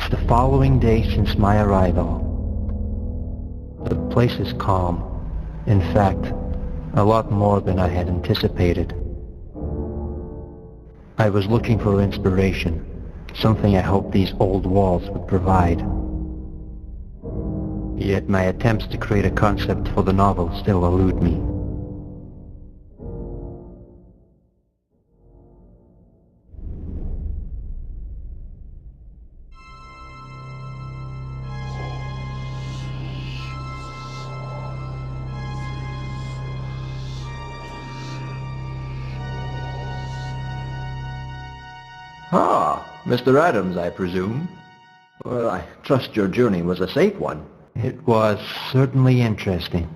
It's the following day since my arrival. The place is calm. In fact, a lot more than I had anticipated. I was looking for inspiration, something I hoped these old walls would provide. Yet my attempts to create a concept for the novel still elude me. Ah, Mr. Adams, I presume. Well, I trust your journey was a safe one. It was certainly interesting.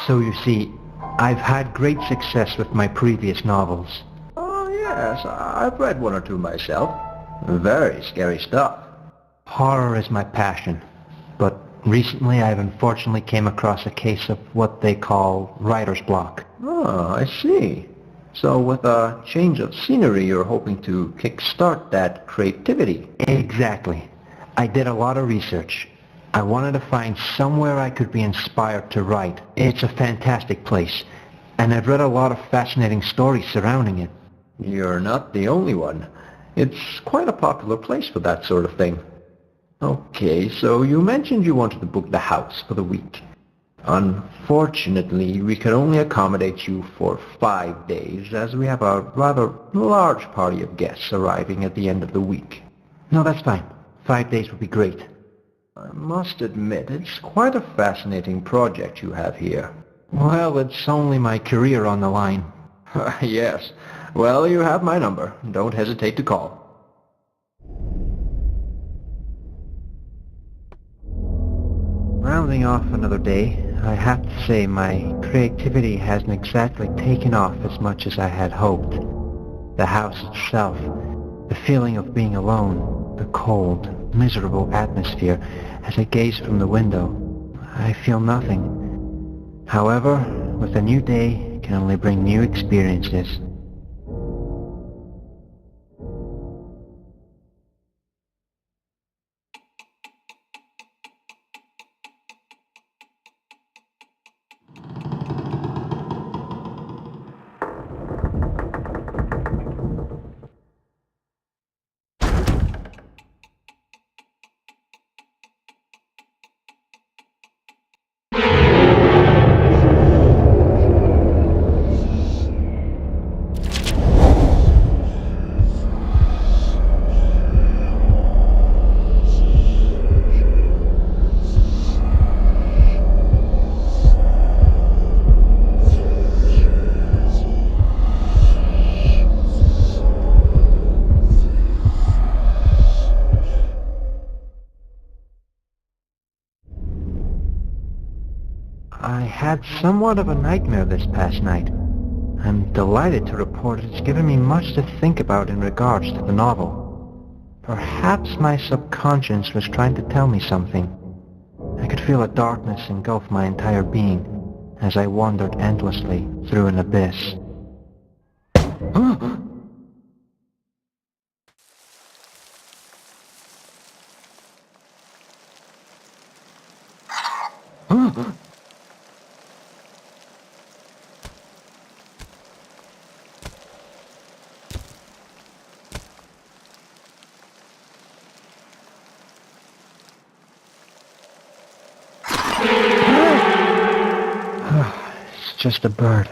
So you see, I've had great success with my previous novels. Oh, yes, I've read one or two myself. Very scary stuff. Horror is my passion, but recently I've unfortunately came across a case of what they call writer's block. Oh, I see. So with a change of scenery, you're hoping to kickstart that creativity. Exactly. I did a lot of research. I wanted to find somewhere I could be inspired to write. It's a fantastic place, and I've read a lot of fascinating stories surrounding it. You're not the only one. It's quite a popular place for that sort of thing. Okay, so you mentioned you wanted to book the house for the week. Unfortunately, we can only accommodate you for 5 days, as we have a rather large party of guests arriving at the end of the week. No, that's fine. 5 days would be great. I must admit, it's quite a fascinating project you have here. Well, it's only my career on the line. Yes. Well, you have my number. Don't hesitate to call. Rounding off another day, I have to say my creativity hasn't exactly taken off as much as I had hoped. The house itself, the feeling of being alone, the cold, miserable atmosphere as I gaze from the window, I feel nothing. However, with a new day can only bring new experiences. I had somewhat of a nightmare this past night. I'm delighted to report it's given me much to think about in regards to the novel. Perhaps my subconscious was trying to tell me something. I could feel a darkness engulf my entire being as I wandered endlessly through an abyss. It's just a bird.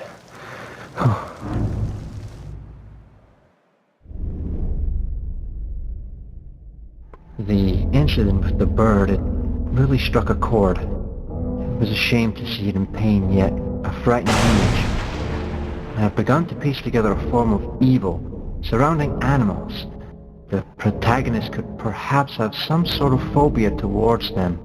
The incident with the bird, it really struck a chord. It was a shame to see it in pain, yet a frightening image. I've begun to piece together a form of evil surrounding animals. The protagonist could perhaps have some sort of phobia towards them.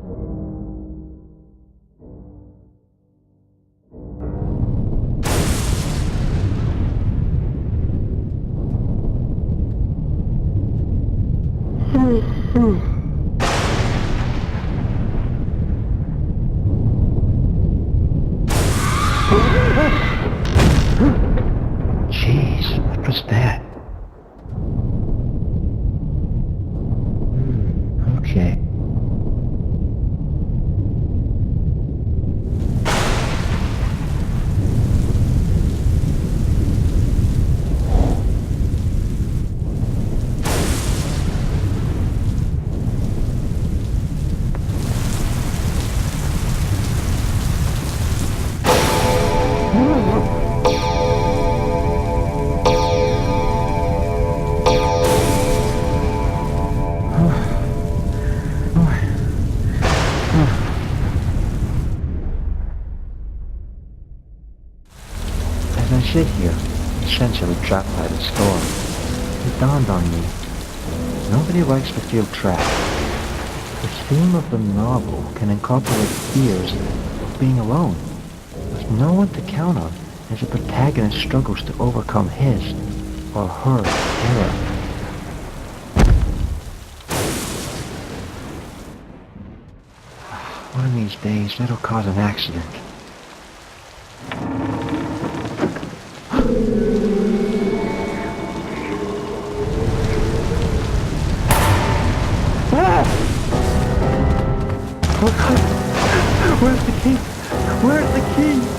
Jeez, what was that? sit here, essentially trapped by the storm, it dawned on me. Nobody likes to feel trapped. The theme of the novel can incorporate fears of being alone, with no one to count on as the protagonist struggles to overcome his or her terror. One of these days, it'll cause an accident. Where's the key? Where's the key?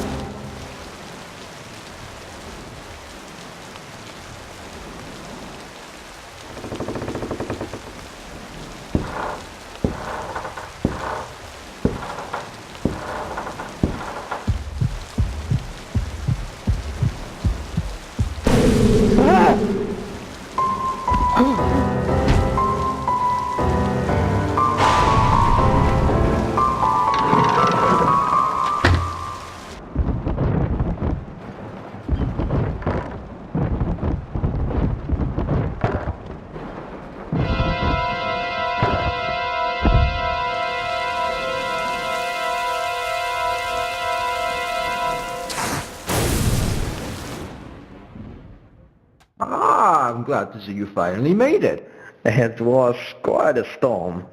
I'm glad to see you finally made it. It was quite a storm.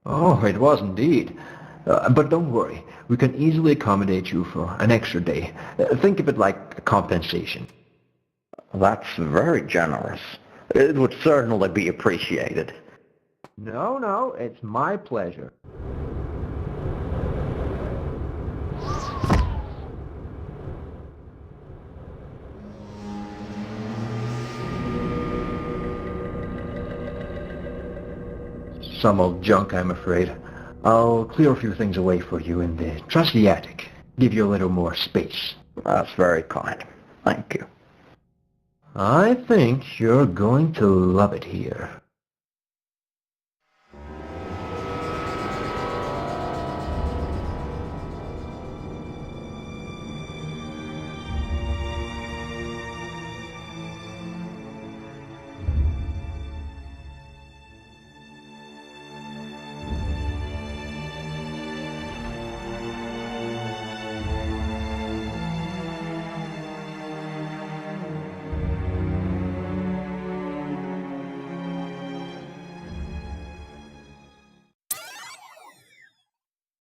Oh, it was indeed. But don't worry, we can easily accommodate you for an extra day. Think of it like a compensation. That's very generous. It would certainly be appreciated. No, it's my pleasure. Some old junk, I'm afraid. I'll clear a few things away for you in the trusty attic. Give you a little more space. That's very kind. Thank you. I think you're going to love it here.